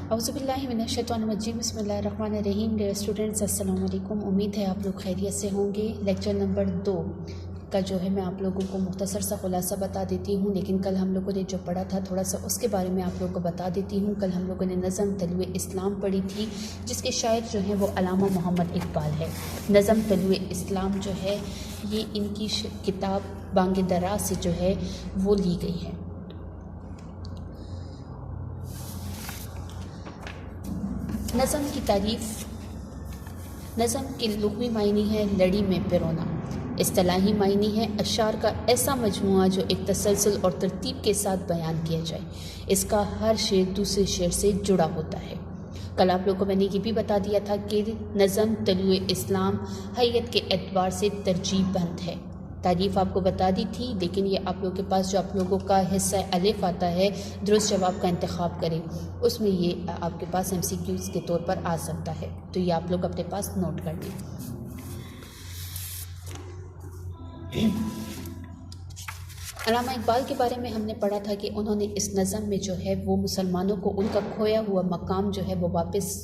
اعوذ باللہ من الشیطان الرجیم، بسم اللہ الرحمن الرحیم۔ ڈیئر اسٹوڈنٹس، السلام علیکم۔ امید ہے آپ لوگ خیریت سے ہوں گے۔ لیکچر نمبر 2 کا جو ہے میں آپ لوگوں کو مختصر سا خلاصہ بتا دیتی ہوں، لیکن کل ہم لوگوں نے جو پڑھا تھا تھوڑا سا اس کے بارے میں آپ لوگوں کو بتا دیتی ہوں۔ کل ہم لوگوں نے نظم طلوع اسلام پڑھی تھی، جس کے شاعر جو ہیں وہ علامہ محمد اقبال ہے۔ نظم طلوع اسلام جو ہے یہ ان کی کتاب بانگ درا سے جو ہے وہ لی گئی ہے۔ نظم کی تعریف۔ نظم کے لغوی معنی ہے لڑی میں پرونا، اصطلاحی معنی ہے اشعار کا ایسا مجموعہ جو ایک تسلسل اور ترتیب کے ساتھ بیان کیا جائے، اس کا ہر شعر دوسرے شعر سے جڑا ہوتا ہے۔ کل آپ لوگوں کو میں نے یہ بھی بتا دیا تھا کہ نظم طلوع اسلام حیت کے اعتبار سے ترجیح بند ہے۔ تعریف آپ کو بتا دی تھی، لیکن یہ آپ لوگوں کے پاس جو آپ لوگوں کا حصہ الف آتا ہے درست جواب کا انتخاب کریں، اس میں یہ آپ کے پاس MCQs کے طور پر آ سکتا ہے، تو یہ آپ لوگ اپنے پاس نوٹ کر لیں۔ علامہ اقبال کے بارے میں ہم نے پڑھا تھا کہ انہوں نے اس نظم میں جو ہے وہ مسلمانوں کو ان کا کھویا ہوا مقام جو ہے وہ واپس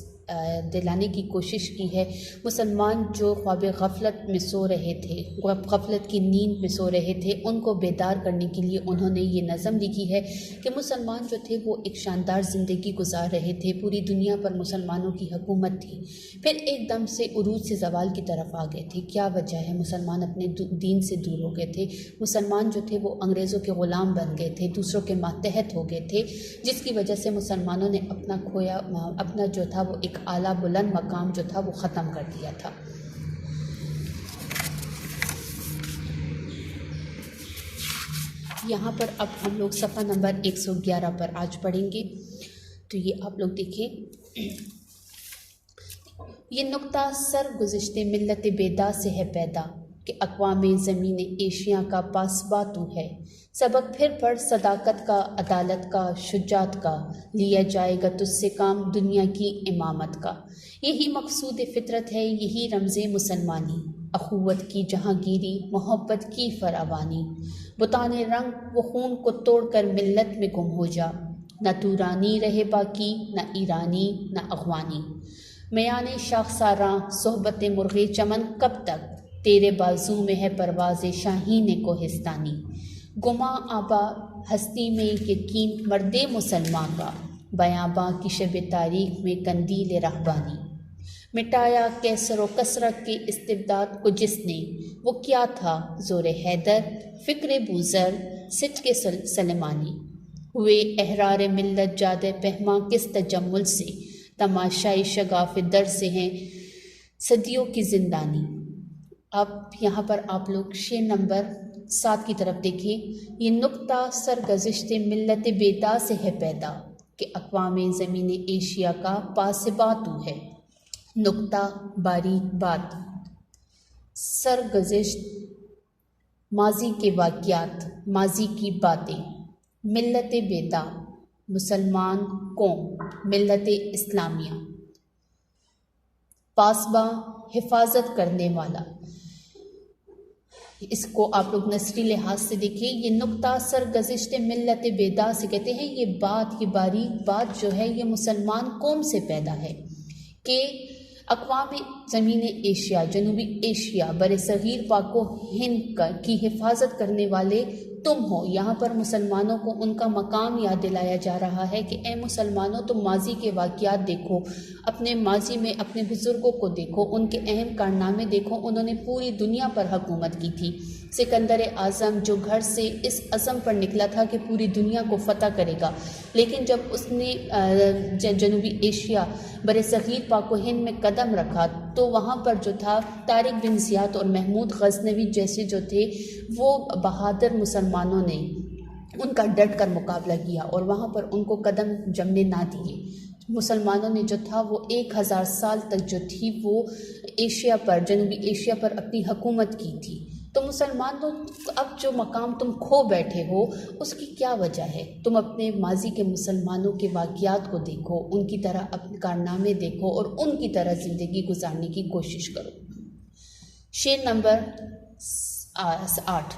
دلانے کی کوشش کی ہے۔ مسلمان جو خواب غفلت میں سو رہے تھے، غفلت کی نیند میں سو رہے تھے، ان کو بیدار کرنے کے لیے انہوں نے یہ نظم لکھی ہے کہ مسلمان جو تھے وہ ایک شاندار زندگی گزار رہے تھے، پوری دنیا پر مسلمانوں کی حکومت تھی، پھر ایک دم سے عروج سے زوال کی طرف آ گئے تھے۔ کیا وجہ ہے؟ مسلمان اپنے دین سے دور ہو گئے تھے، مسلمان جو تھے وہ انگریزوں کے غلام بن گئے تھے، دوسروں کے ماتحت ہو گئے تھے، جس کی وجہ سے مسلمانوں نے اپنا جو تھا وہ ایک اعلیٰ بلند مقام جو تھا وہ ختم کر دیا تھا۔ یہاں پر اب ہم لوگ صفحہ نمبر 111 پر آج پڑھیں گے، تو یہ آپ لوگ دیکھیں۔ یہ نقطہ سر گزشتے ملت بیدا سے ہے پیدا، کہ اقوام زمین ایشیا کا پاسباں تو ہے۔ سبق پھر پڑھ صداقت کا، عدالت کا، شجاعت کا، لیا جائے گا تجھ سے کام دنیا کی امامت کا۔ یہی مقصود فطرت ہے، یہی رمز مسلمانی، اخوت کی جہانگیری، محبت کی فراوانی۔ بتان رنگ و خون کو توڑ کر ملت میں گم ہو جا، نہ تورانی رہے باقی، نہ ایرانی نہ افغانی۔ میان شاخساراں صحبت مرغ چمن کب تک، تیرے بازو میں ہے پرواز شاہین کوہستانی۔ گماں آبا ہستی میں یقین مرد مسلمان کا، بیاباں کی شب تاریخ میں قندیل رہبانی۔ مٹایا کیسر و کثرت کے استبداد کو جس نے، وہ کیا تھا زور حیدر، فکر بوذر، سٹ کے سلیمانی۔ ہوئے احرار ملت جاد پہماں کس تجمل سے، تماشائی شگاف در سے ہیں صدیوں کی زندانی۔ اب یہاں پر آپ لوگ شعر نمبر 7 کی طرف دیکھیں۔ یہ نقطہ سرگزشت ملت بیدا سے ہے پیدا، کہ اقوام زمین ایشیا کا پاسباں تو ہے۔ نقطہ باریک بات، سرگزشت ماضی کے واقعات، ماضی کی باتیں، ملت بیدا مسلمان قوم، ملت اسلامیہ، پاسباں حفاظت کرنے والا۔ اس کو آپ لوگ نثری لحاظ سے دیکھیں۔ یہ نقطہ سرگزشت ملت بیدا سے کہتے ہیں، یہ بات، یہ باریک بات جو ہے یہ مسلمان قوم سے پیدا ہے کہ اقوام زمین ایشیا، جنوبی ایشیا، بر صغیر پاک و ہند کی حفاظت کرنے والے تم ہو۔ یہاں پر مسلمانوں کو ان کا مقام یاد دلایا جا رہا ہے کہ اے مسلمانوں، تم ماضی کے واقعات دیکھو، اپنے ماضی میں اپنے بزرگوں کو دیکھو، ان کے اہم کارنامے دیکھو۔ انہوں نے پوری دنیا پر حکومت کی تھی۔ سکندر اعظم جو گھر سے اس عزم پر نکلا تھا کہ پوری دنیا کو فتح کرے گا، لیکن جب اس نے جنوبی ایشیا، بر صغیر پاک و ہند میں قدم رکھا تو وہاں پر جو تھا طارق بن زیاد اور محمود غزنوی جیسے جو تھے وہ بہادر مسلمانوں نے ان کا ڈٹ کر مقابلہ کیا اور وہاں پر ان کو قدم جمنے نہ دیے۔ مسلمانوں نے جو تھا وہ 1000 سال تک جو تھی وہ ایشیا پر، جنوبی ایشیا پر اپنی حکومت کی تھی۔ تو مسلمانوں اب جو مقام تم کھو بیٹھے ہو اس کی کیا وجہ ہے؟ تم اپنے ماضی کے مسلمانوں کے واقعات کو دیکھو، ان کی طرح اپنے کارنامے دیکھو اور ان کی طرح زندگی گزارنے کی کوشش کرو۔ شعر نمبر 8۔